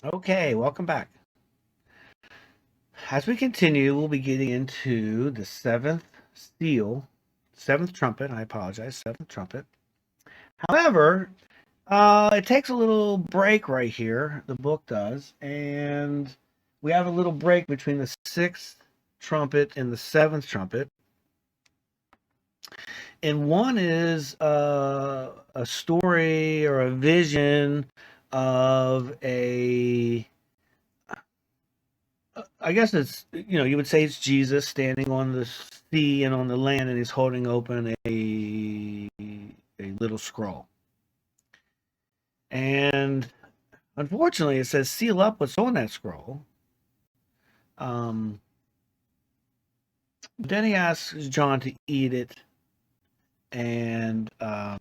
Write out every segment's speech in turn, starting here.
Okay, welcome back. As we continue, we'll be getting into the seventh seal, seventh trumpet. I apologize, seventh trumpet. However, it takes a little break right here. The book does, and we have a little break between the sixth trumpet and the seventh trumpet. And one is a story or a vision of a I guess it's you would say it's Jesus standing on the sea and on the land, and he's holding open a little scroll. And unfortunately, it says seal up what's on that scroll. Um, then he asks John to eat it, and so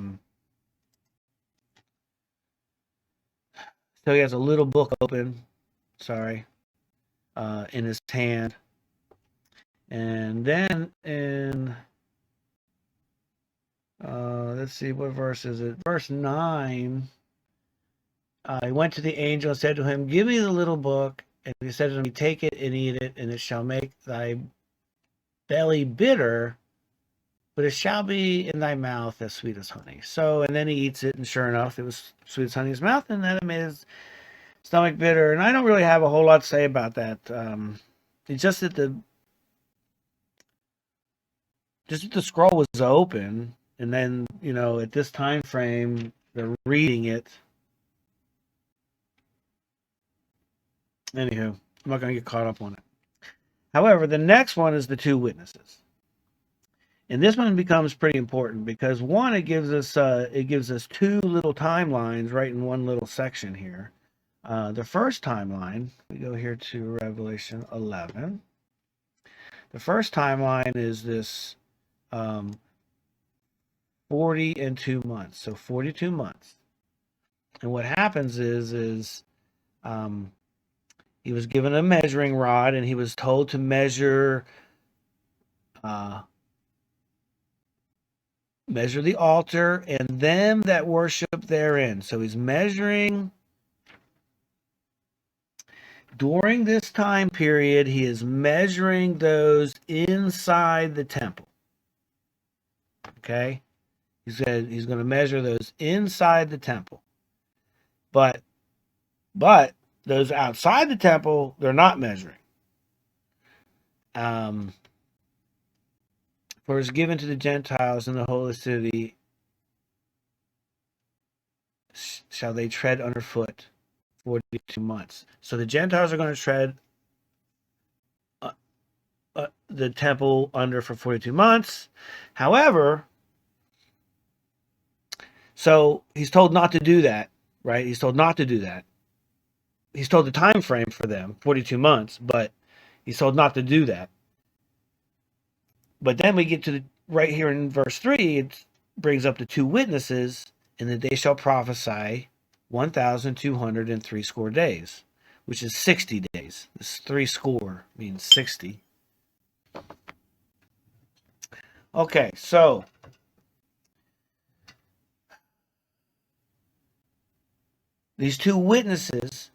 he has a little book open. Sorry, in his hand, and then in let's see, what verse is it? Verse 9. He went to the angel and said to him, "Give me the little book." And he said to me, "Take it and eat it, and it shall make thy belly bitter, but it shall be in thy mouth as sweet as honey." So, and then he eats it, and sure enough, it was sweet as honey in his mouth, and then it made his stomach bitter. And I don't really have a whole lot to say about that. It's just that the scroll was open, and then at this time frame, they're reading it. Anywho, I'm not going to get caught up on it. However, the next one is the two witnesses. And this one becomes pretty important because one, it gives us two little timelines right in one little section here. The first timeline, we go here to Revelation 11. The first timeline is this 40 and 2 months, so 42 months. And what happens is um, he was given a measuring rod, and he was told to uh, measure the altar and them that worship therein. So he's measuring during this time period, he is measuring those inside the temple. Okay? He's going to measure those inside the temple. But those outside the temple, they're not measuring. Um, for it's given to the Gentiles in the holy city shall they tread underfoot 42 months. So the Gentiles are going to tread the temple under for 42 months. However, so he's told not to do that, right? He's told not to do that. He's told the time frame for them, 42 months, but he's told not to do that. But then we get to right here in verse 3, it brings up the two witnesses, and that they shall prophesy 1,203 score days, which is 60 days. This three score means 60. Okay, so these two witnesses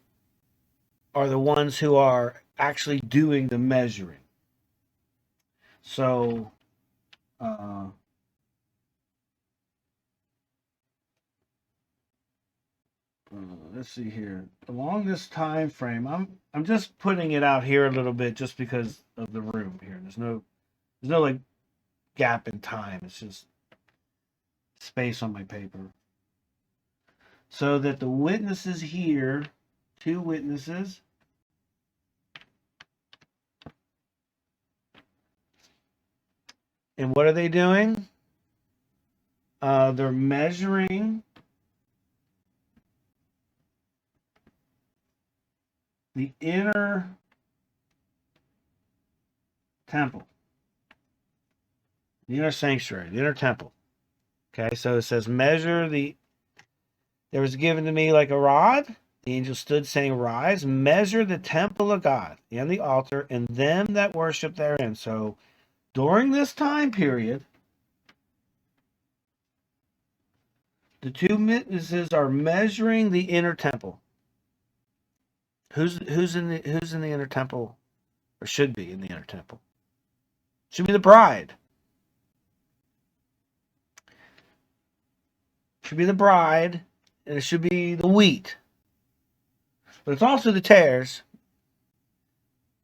are the ones who are actually doing the measuring. So, uh, let's see here. Along this time frame, I'm just putting it out here a little bit just because of the room here. There's no like gap in time. It's just space on my paper. So that the witnesses here, two witnesses, and what are they doing? They're measuring the inner temple, the inner sanctuary, the inner temple. Okay, so it says, measure the. There was given to me like a rod. The angel stood, saying, "Rise, measure the temple of God and the altar, and them that worship therein." So during this time period, the two witnesses are measuring the inner temple. Who's in the inner temple, or should be in the inner temple? Should be the bride. Should be the bride, and it should be the wheat. But it's also the tares,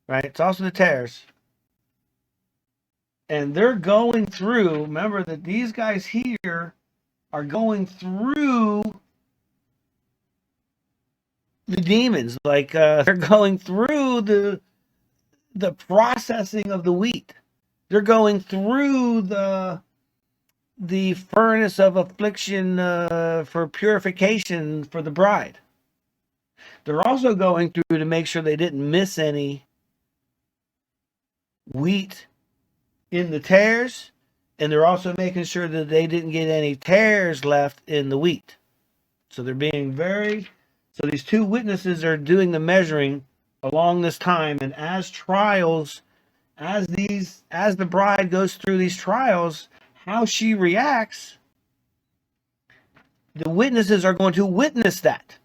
right? It's also the tares. And they're going through, remember that these guys here are going through the demons. Like they're going through the processing of the wheat. They're going through the furnace of affliction for purification for the bride. They're also going through to make sure they didn't miss any wheat in the tares, and they're also making sure that they didn't get any tares left in the wheat. So they're being so these two witnesses are doing the measuring along this time, and as the bride goes through these trials, how she reacts, the witnesses are going to witness that.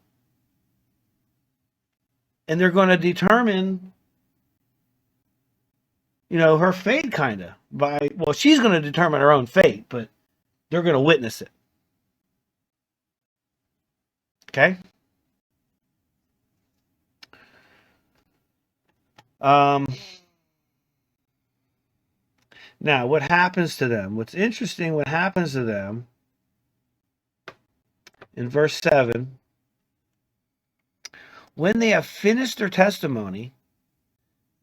And they're going to determine, her fate kind of she's going to determine her own fate, but they're going to witness it. Okay? Now, what happens to them? What's interesting, what happens to them in verse 7, when they have finished their testimony,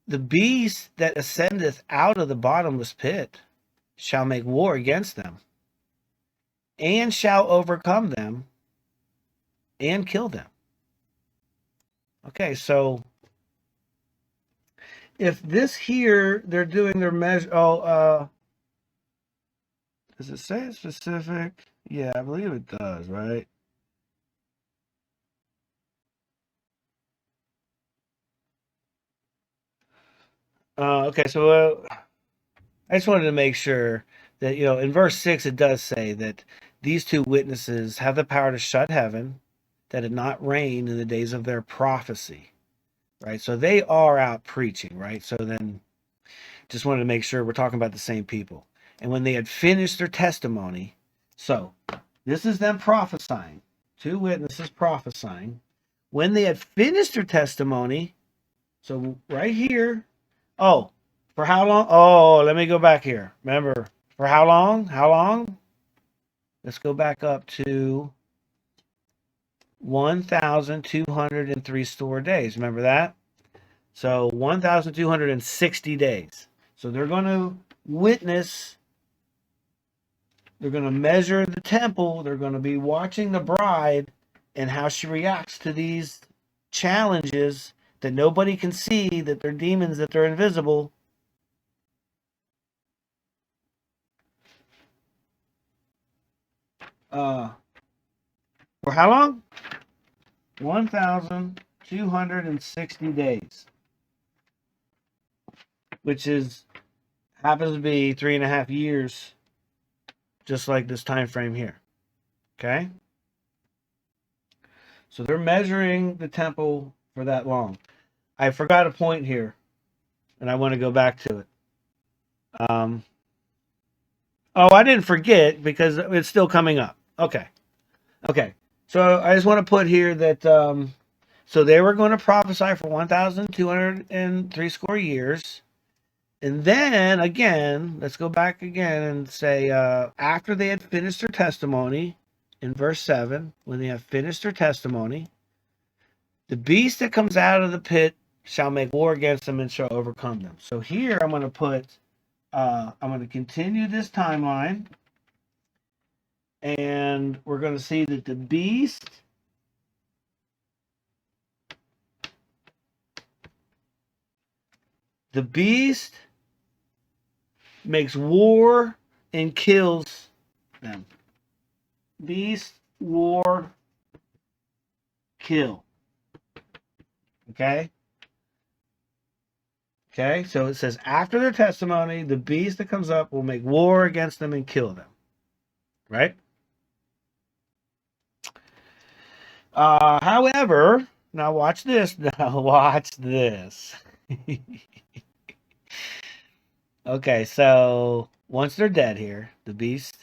the beast that ascendeth out of the bottomless pit shall make war against them, and shall overcome them, and kill them. Okay, so if this here, they're doing their measure, does it say it specific? Yeah, I believe it does, right? Okay, so I just wanted to make sure that, in verse 6, it does say that these two witnesses have the power to shut heaven, that it not rain in the days of their prophecy, right? So they are out preaching, right? So then just wanted to make sure we're talking about the same people. And when they had finished their testimony, so this is them prophesying, two witnesses prophesying. When they had finished their testimony, so right here, for how long? Let me go back here. Remember, for how long? How long? Let's go back up to 1,203 store days. Remember that? So 1,260 days. So they're going to witness. They're going to measure the temple. They're going to be watching the bride and how she reacts to these challenges that nobody can see, that they're demons, that they're invisible. For how long? 1,260 days, which happens to be 3.5 years, just like this time frame here. Okay? So they're measuring the temple for that long. I forgot a point here, and I want to go back to it. I didn't forget because it's still coming up. Okay. So I just want to put here that so they were going to prophesy for 1,203 score years. And then again, let's go back again and say after they had finished their testimony, in verse 7, when they have finished their testimony, the beast that comes out of the pit shall make war against them and shall overcome them. So here I'm going to put, I'm going to continue this timeline. And we're going to see that the beast makes war and kills them. Beast, war, kill. Okay? Okay, so it says after their testimony, the beast that comes up will make war against them and kill them. Right? However, Now watch this. Now watch this. Okay, so once they're dead here, the beast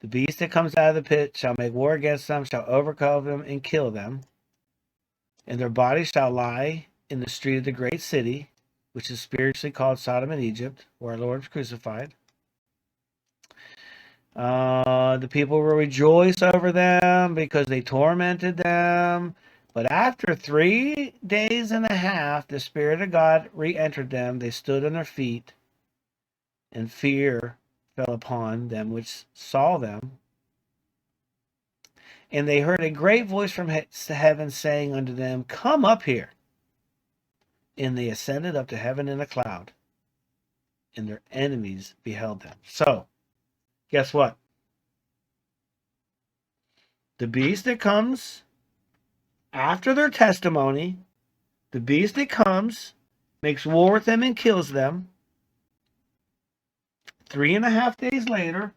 that comes out of the pit shall make war against them, shall overcome them and kill them. And their bodies shall lie in the street of the great city, which is spiritually called Sodom and Egypt, where our Lord was crucified. The people will rejoice over them because they tormented them. But after 3 days and a half, the Spirit of God re-entered them. They stood on their feet, and fear fell upon them which saw them. And they heard a great voice from heaven saying unto them, Come up here. And they ascended up to heaven in a cloud, and their enemies beheld them. So, guess what? The beast that comes after their testimony, the beast that comes, makes war with them and kills them. 3.5 days later,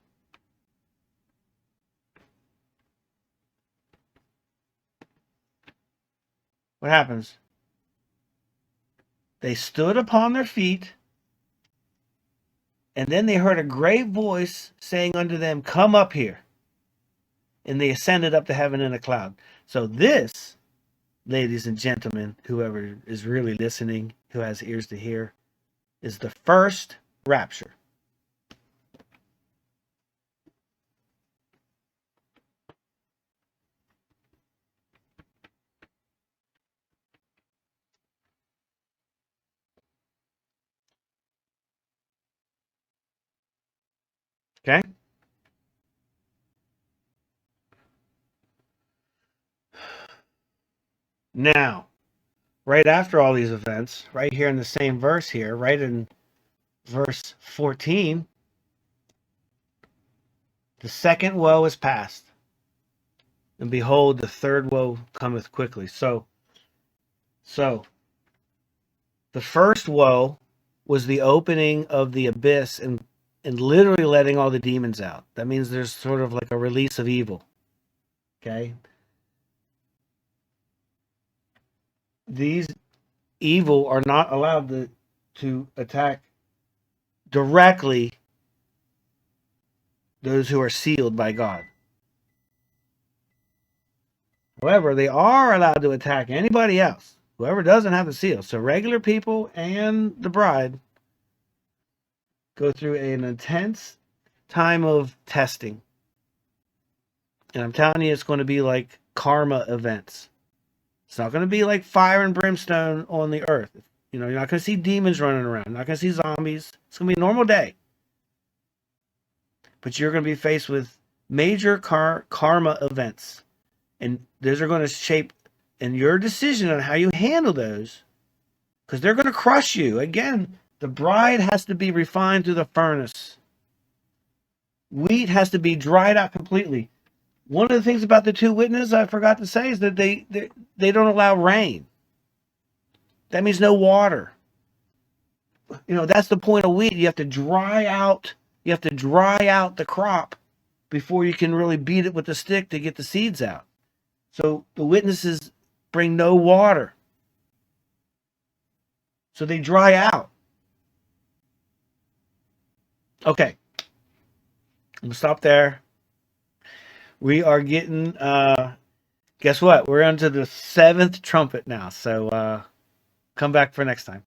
what happens? They stood upon their feet, and then they heard a great voice saying unto them, Come up here. And they ascended up to heaven in a cloud. So this, ladies and gentlemen, whoever is really listening, who has ears to hear, is the first rapture. Okay? Now, right after all these events, right here in the same verse here, right in verse 14, the second woe is past. And behold, the third woe cometh quickly. So the first woe was the opening of the abyss and literally letting all the demons out. That means there's sort of like a release of evil. Okay? These evil are not allowed to attack directly those who are sealed by God. However, they are allowed to attack anybody else, whoever doesn't have the seal. So regular people and the bride go through an intense time of testing. And I'm telling you, it's going to be like karma events. It's not going to be like fire and brimstone on the earth. You know, you're not going to see demons running around. You're not going to see zombies. It's going to be a normal day. But you're going to be faced with major karma events. And those are going to shape in your decision on how you handle those. Because they're going to crush you. Again, the bride has to be refined through the furnace. Wheat has to be dried out completely. One of the things about the two witnesses I forgot to say is that they don't allow rain. That means no water. You know, that's the point of wheat. You have to dry out. You have to dry out the crop before you can really beat it with a stick to get the seeds out. So the witnesses bring no water. So they dry out. Okay. I'm going to stop there. We are getting, guess what? We're onto the 7th trumpet now. So come back for next time.